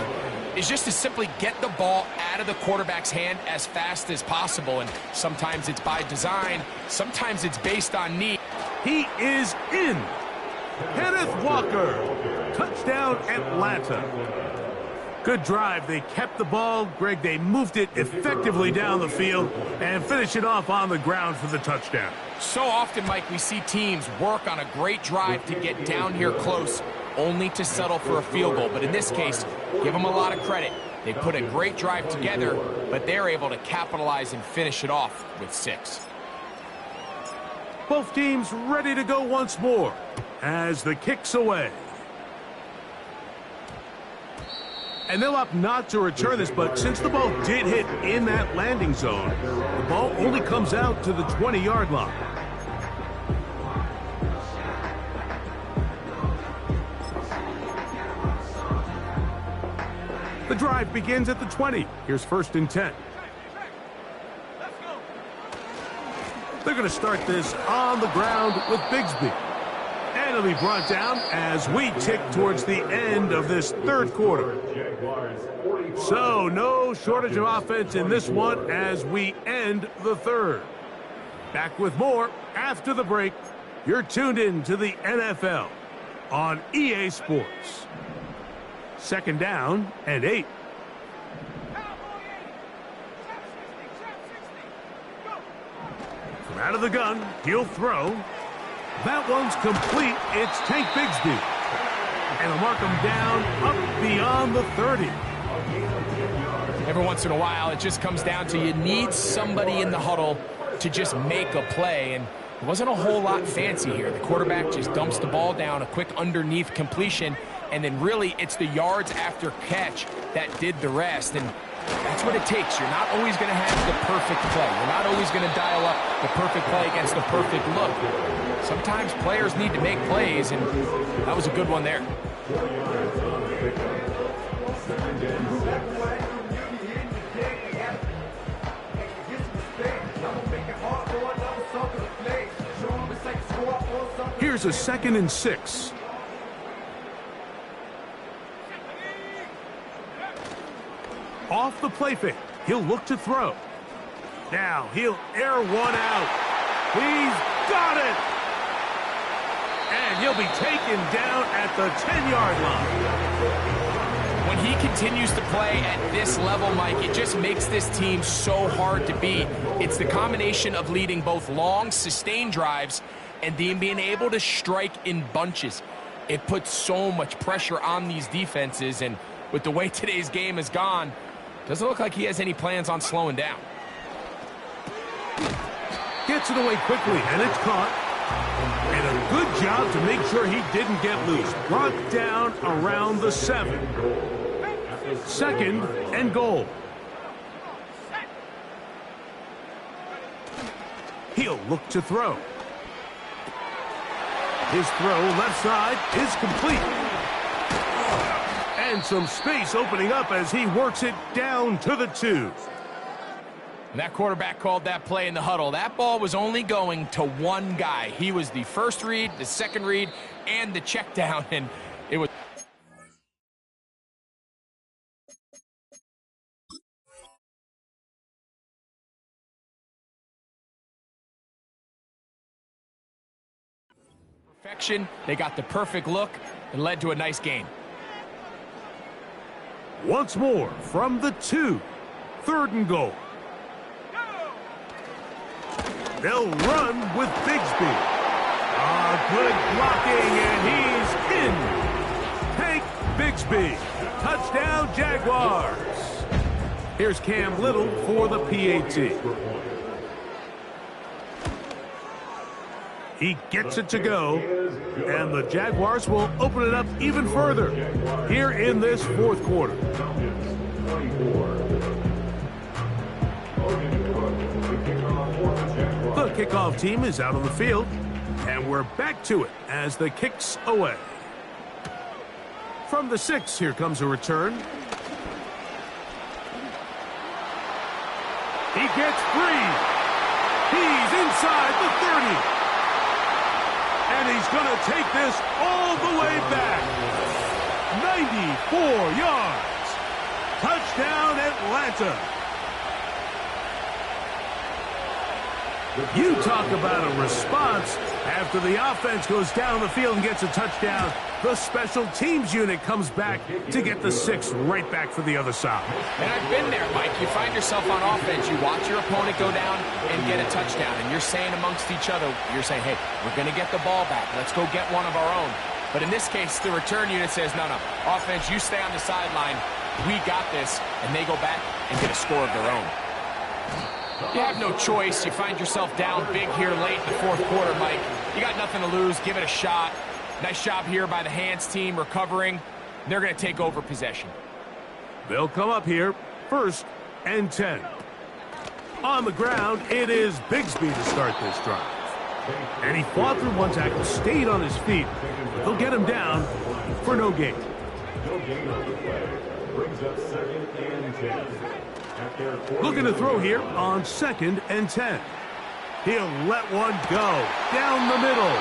is just to simply get the ball out of the quarterback's hand as fast as possible. And sometimes it's by design, sometimes it's based on need. He is in. Kenneth Walker. Touchdown, Atlanta. Good drive. They kept the ball. Greg, they moved it effectively down the field and finish it off on the ground for the touchdown. So often, Mike, we see teams work on a great drive to get down here close, only to settle for a field goal. But in this case, give them a lot of credit. They put a great drive together, but they're able to capitalize and finish it off with 6. Both teams ready to go once more as the kick's away. And they'll opt not to return this, but since the ball did hit in that landing zone, the ball only comes out to the 20-yard line. The drive begins at the 20. Here's 1st and 10. They're going to start this on the ground with Bigsby. And it'll be brought down as we tick towards the end of this 3rd quarter. So no shortage of offense in this one as we end the 3rd. Back with more after the break. You're tuned in to the NFL on EA Sports. 2nd down and 8. From out of the gun, he'll throw. That one's complete. It's Tank Bigsby. And he'll mark him down up beyond the 30. Every once in a while, it just comes down to you need somebody in the huddle to just make a play. And it wasn't a whole lot fancy here. The quarterback just dumps the ball down, a quick underneath completion, and then really it's the yards after catch that did the rest. And that's what it takes. You're not always going to have the perfect play. You're not always going to dial up the perfect play against the perfect look. Sometimes players need to make plays, and that was a good one there. Here's a 2nd and 6. Off the play fake. He'll look to throw. Now he'll air one out. He's got it! And he'll be taken down at the 10-yard line. When he continues to play at this level, Mike, it just makes this team so hard to beat. It's the combination of leading both long, sustained drives and then being able to strike in bunches. It puts so much pressure on these defenses, and with the way today's game has gone, doesn't look like he has any plans on slowing down. Gets it away quickly, and it's caught. And a good job to make sure he didn't get loose. Brought down around the 7. 2nd and goal. He'll look to throw. His throw left side is complete. And some space opening up as he works it down to the 2. And that quarterback called that play in the huddle. That ball was only going to one guy. He was the first read, the second read, and the check down, and it was... perfection. They got the perfect look and led to a nice game. Once more from the 2. 3rd and goal. They'll run with Bigsby. Good blocking, and he's in. Tank Bigsby. Touchdown, Jaguars. Here's Cam Little for the PAT. He gets it to go, and the Jaguars will open it up even further here in this 4th quarter. The kickoff team is out on the field, and we're back to it as the kick's away. From the 6, here comes a return. He gets free. He's inside the 30. And he's going to take this all the way back. 94 yards. Touchdown, Atlanta. You talk about a response. After the offense goes down the field and gets a touchdown, the special teams unit comes back to get the 6 right back for the other side. And I've been there, Mike. You find yourself on offense, you watch your opponent go down and get a touchdown, and you're saying amongst each other, you're saying, hey, we're going to get the ball back. Let's go get one of our own. But in this case, the return unit says, no, offense, you stay on the sideline. We got this, and they go back and get a score of their own. You have no choice. You find yourself down big here late in the 4th quarter, Mike. You got nothing to lose. Give it a shot. Nice job here by the hands team recovering. They're going to take over possession. They'll come up here, 1st and 10. On the ground, it is Bigsby to start this drive. And he fought through one tackle, stayed on his feet. They'll get him down for no gain. No gain on the play. Brings up 2nd and 10. Looking to throw here on 2nd and 10. He'll let one go down the middle.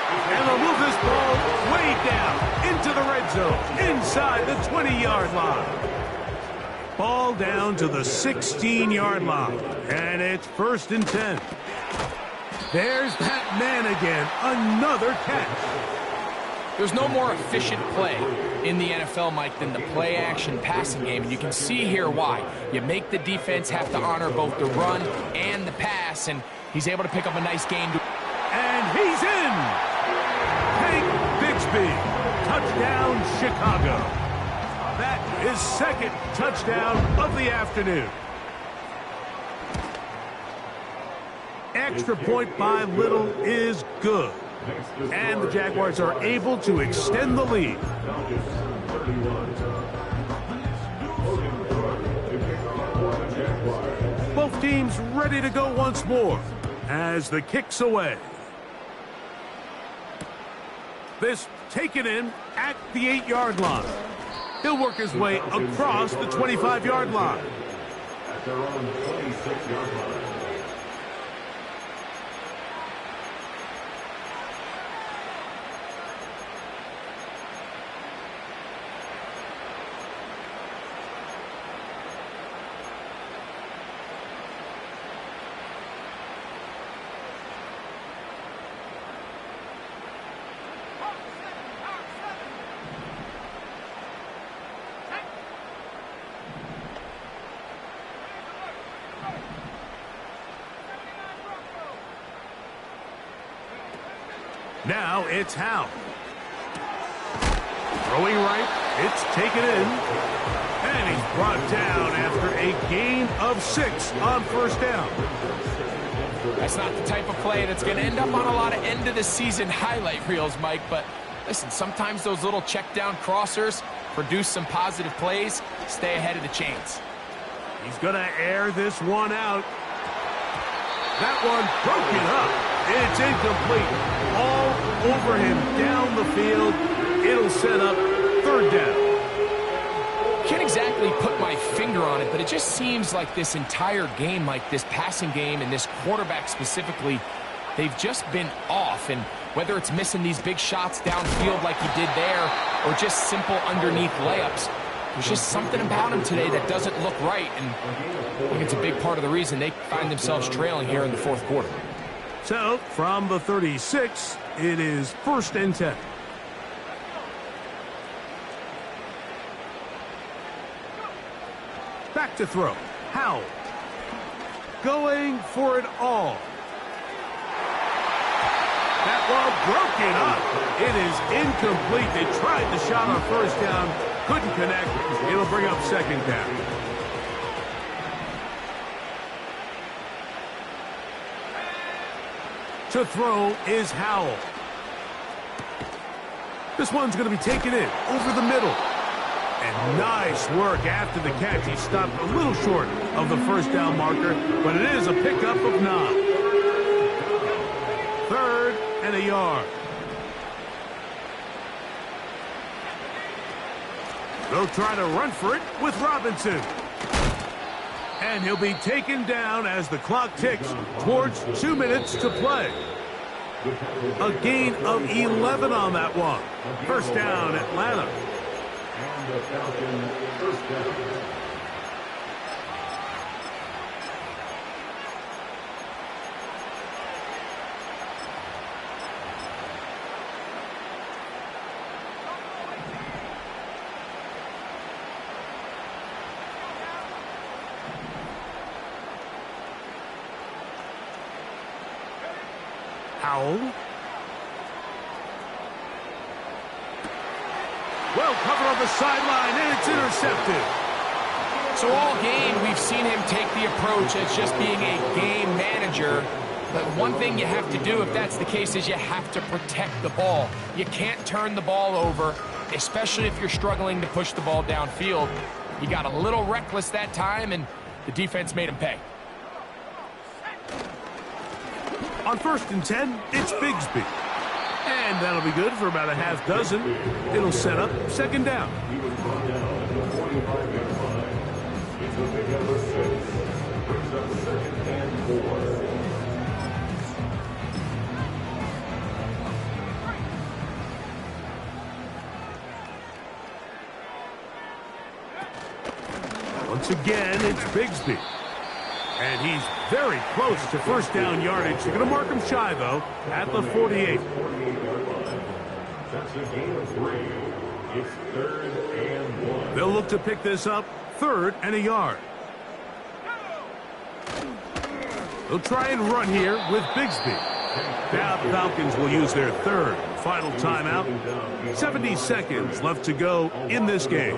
And they'll move this ball way down into the red zone, inside the 20-yard line. Ball down to the 16-yard line, and it's 1st and 10. There's that man again, another catch. There's no more efficient play in the NFL, Mike, than the play-action passing game, and you can see here why. You make the defense have to honor both the run and the pass, and he's able to pick up a nice gain. And he's in! Tank Bigsby, touchdown Chicago. That is 2nd touchdown of the afternoon. Extra point by Little is good. And the Jaguars are able to extend the lead. Both teams ready to go once more as the kick's away. This taken in at the 8-yard line. He'll work his way across the 25-yard line. At their own 26-yard line. Now it's Howe. Throwing right, it's taken in. And he's brought down after a gain of 6 on first down. That's not the type of play that's going to end up on a lot of end-of-the-season highlight reels, Mike. But listen, sometimes those little check-down crossers produce some positive plays. Stay ahead of the chains. He's going to air this one out. That one broken up. It's incomplete. All over him down the field. It'll set up third down. Can't exactly put my finger on it, but it just seems like this entire game, like this passing game and this quarterback specifically, they've just been off. And whether it's missing these big shots downfield like he did there or just simple underneath layups, there's just something about him today that doesn't look right. And I think it's a big part of the reason they find themselves trailing here in the fourth quarter. So, from the 36, it is 1st and 10. Back to throw. Howell. Going for it all. That ball broken up. It is incomplete. They tried the shot on first down. Couldn't connect. It'll bring up second down. To throw is Howell. This one's going to be taken in over the middle. And nice work after the catch. He stopped a little short of the first down marker, but it is a pickup of 9. 3rd and a yard. They'll try to run for it with Robinson. And he'll be taken down as the clock ticks towards 2 minutes to play. A gain of 11 on that one. First down, Atlanta. And the Falcons first down. Howell. Well covered on the sideline, and it's intercepted. So all game, we've seen him take the approach as just being a game manager. But one thing you have to do, if that's the case, is you have to protect the ball. You can't turn the ball over, especially if you're struggling to push the ball downfield. He got a little reckless that time, and the defense made him pay. On 1st and 10, it's Bigsby. And that'll be good for about a half dozen. It'll set up second down. He was brought down at the 45-yard line. It's a pickup of 6. Brings up 2nd and 4. Once again, it's Bigsby. And he's very close to first down yardage. They're going to mark him shy, though, at the 48. That's a gain of 3. It's 3rd and 1. They'll look to pick this up 3rd and a yard. They'll try and run here with Bigsby. Now the Falcons will use their 3rd and final timeout. 70 seconds left to go in this game.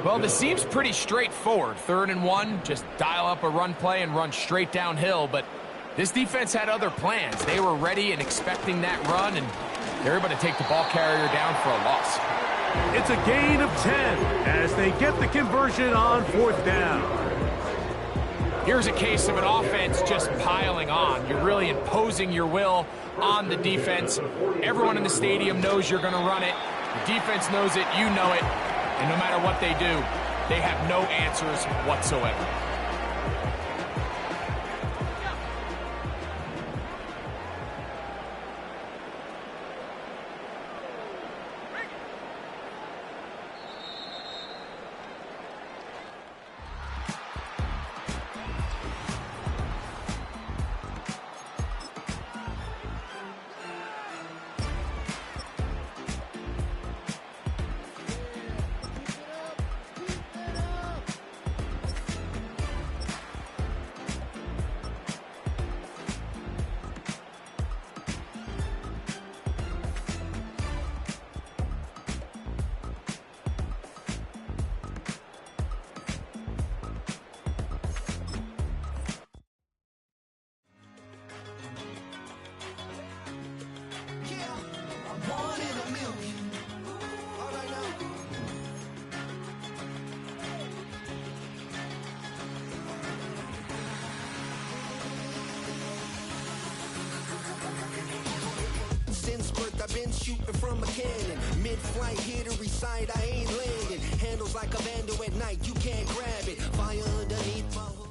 Well, this seems pretty straightforward. 3rd and 1, just dial up a run play and run straight downhill. But This defense had other plans. They were ready and expecting that run, and they're able to take the ball carrier down for a loss. It's a gain of 10 as they get the conversion on 4th down. Here's a case of an offense just piling on. You're really imposing your will on the defense. Everyone in the stadium knows you're going to run it. The defense knows it, you know it, and no matter what they do, they have no answers whatsoever. Since birth I've been shooting from a cannon. Mid-flight, here to recite, I ain't landing. Handles like a vandal at night, you can't grab it. Fire underneath my hood.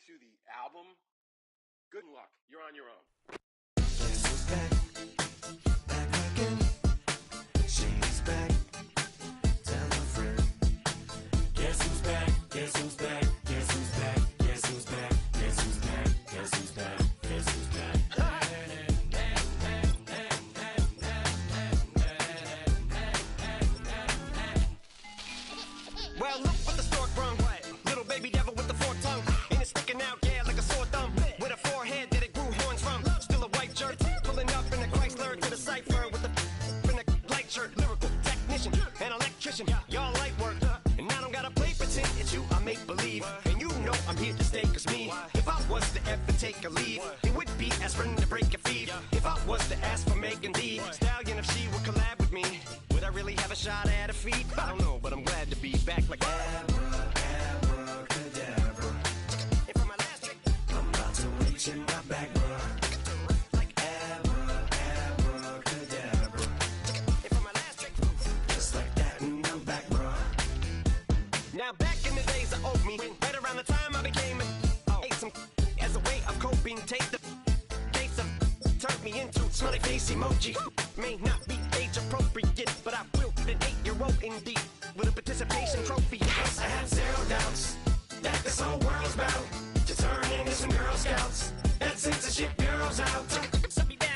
to the album, good luck. You're on your own. Guess who's back? Back again. She's back. Tell a friend. Guess who's back? Guess who's back? Guess who's back? Guess who's back? Guess who's back? Guess who's back? Guess who's back? Well, look what the stork brung. Little baby devil with the forked tongue. Ain't it sticking out, yeah, like a sore thumb. With a forehead that it grew horns from. Still a white shirt, pulling up in a Chrysler to the cipher with the in a light shirt. Lyrical technician, an electrician, y'all light work. And I don't gotta play pretend, it's you I make believe. And you know I'm here to stay, cause me, if I was to ever take a lead, it would be aspirin to break a feed. If I was to ask for Megan D Stallion, if she would collab with me, would I really have a shot at a feat? I don't know, but I'm glad to be back like abracadabra. And for my last trick, I'm about to reach in my back, bruh. Like abracadabra. And for my last trick, just like that, and I'm back, bruh. Now back in the days of old me, right around the time I became ate some as a way of coping. Take the case of turned me into smiley face emoji. May not be age appropriate, but I will be an 8-year-old indeed with a participation trophy. Yes, I have zero doubts that this whole world's bound to turn into some Girl Scouts. That censorship bureau's out.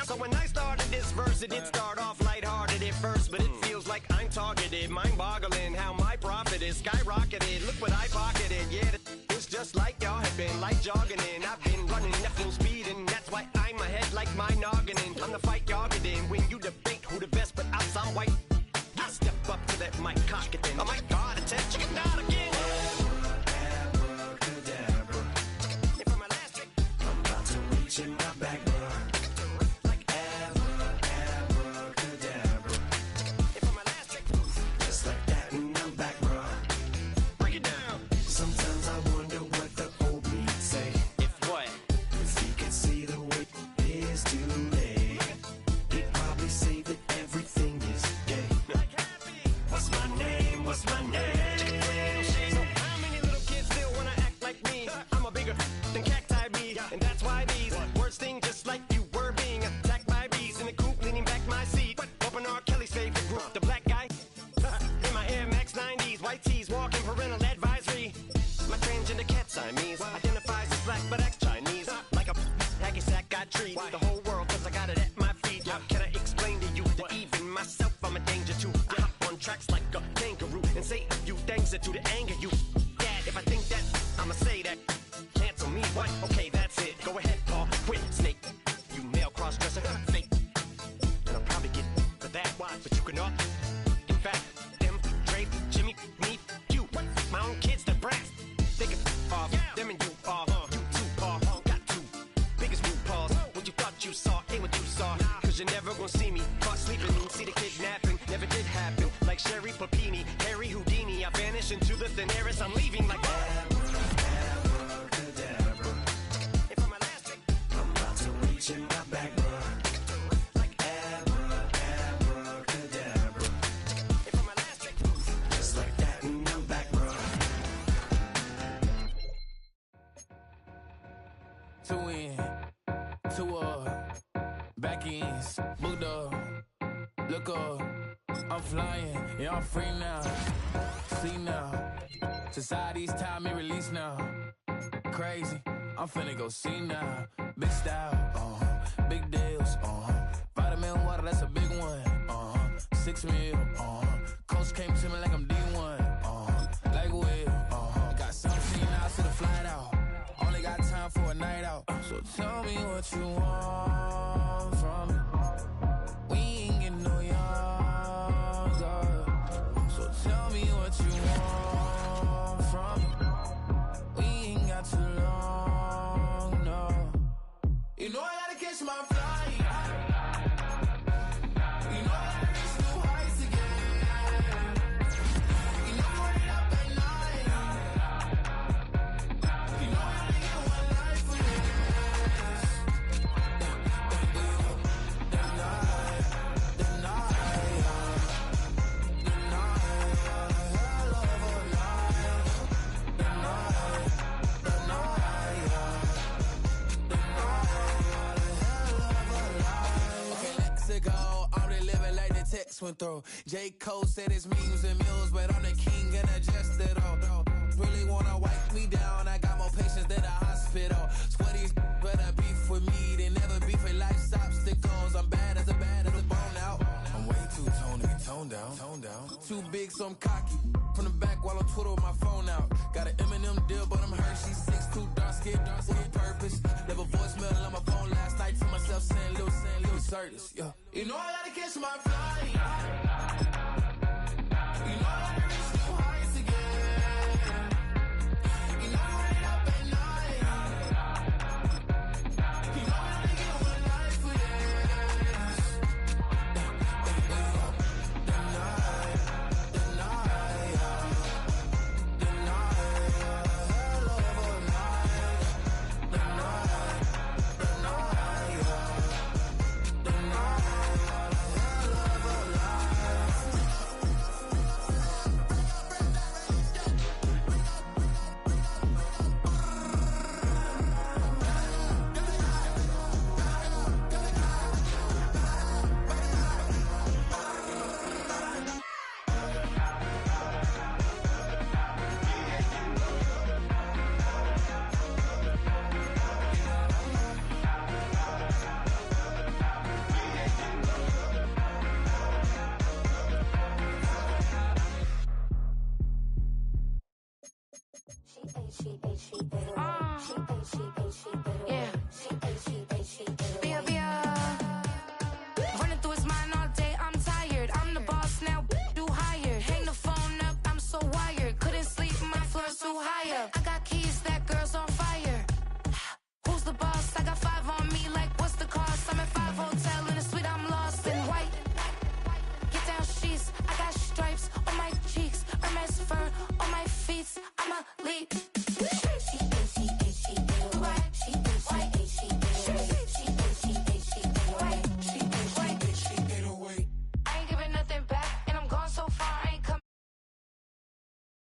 So when I started this verse, it did start off lighthearted at first, but it feels like I'm targeted. Mind-boggling how my profit is skyrocketed. Look what I pocketed. Yeah, it's just like y'all have been like jogging in. I've been running at full speed, and that's why I'm ahead like my noggin. I'm the fight y'all get in when you debate who the best, but I'm some white. I step up to that mic, cock it then. Oh my God, it's a chicken out again. Abracadabra. And for my last trick, I'm about to reach in my back, bruh. Like abracadabra. And for my last trick, just like that, and I'm back, bruh. Break it down. Sometimes I wonder what the old me'd say. If what? If he could see the way it is today, he'd probably say that everything is gay. What's my name? What's my name? So how many little kids still wanna act like me? I'm a bigger than cacti bee, and that's why these words sting just like you were being attacked by bees in the coop, leaning back my seat. Open R. Kelly's favorite group, the black guy. In my Air Max 90s, white tees, walking parental advisory. My transgender cat Siamese identifies as black but acts Chinese. Like a hacky sack I treat the whole world cause I got it at my feet. How can I explain to you that even myself I'm a danger to? I hop on tracks like a kangaroo and say a few things that to the anger you. Dad, if I think that, I'ma say that. Cancel me, what? Okay, that's it. Go ahead, Paul, quit, snake. You male cross-dresser, fake. And I'll probably get for that, but you can all. In fact, them, Dre, Jimmy, me, you. My own kids, the brats. They can off, them and you off. You too, Paul, got two biggest blue paws. What you thought you saw ain't what you saw. Cause you're never gonna see me caught sleeping. See the kidnapping, never did happen. Like Sherry Papini, Harry Houdini. I vanish into the thin air as I'm leaving like abracadabra. And for my last trick, I'm about to reach in my back, bruh. Like abracadabra. And for my last trick, just like that, and I'm back, bruh. Two in, two up, back ends, booked up, look up, I'm flying, yeah, I'm free now, see now, society's time me release now, crazy, I'm finna go see now, big style, big deals, vitamin water, that's a big one, 6 mil, coach came to me like I'm D1, like Will, got 17 hours to the flight out. Only got time for a night out. So tell me what you want from me. We ain't getting no younger. So tell me what you want from me. We ain't got too long, no. You know I gotta catch my flight. You know I gotta reach new heights again. You know I'm running up at night. You know I gotta get one life for this. checks went through. J. Cole said it's memes and mules, but I'm the king and adjusted, oh. Really wanna wipe me down, I got more patience than a hospital. Sweaty better beef with me than never beef with life's obstacles. I'm bad as a bone out. I'm way too toned down. Too big, so I'm cocky. From the back while on Twitter with my phone out. Got an Eminem deal, but I'm Hershey. 6'2", dark skin, with purpose. Never voicemail on my phone last night to myself saying, Lil Curtis, yeah. You know I gotta catch my flight.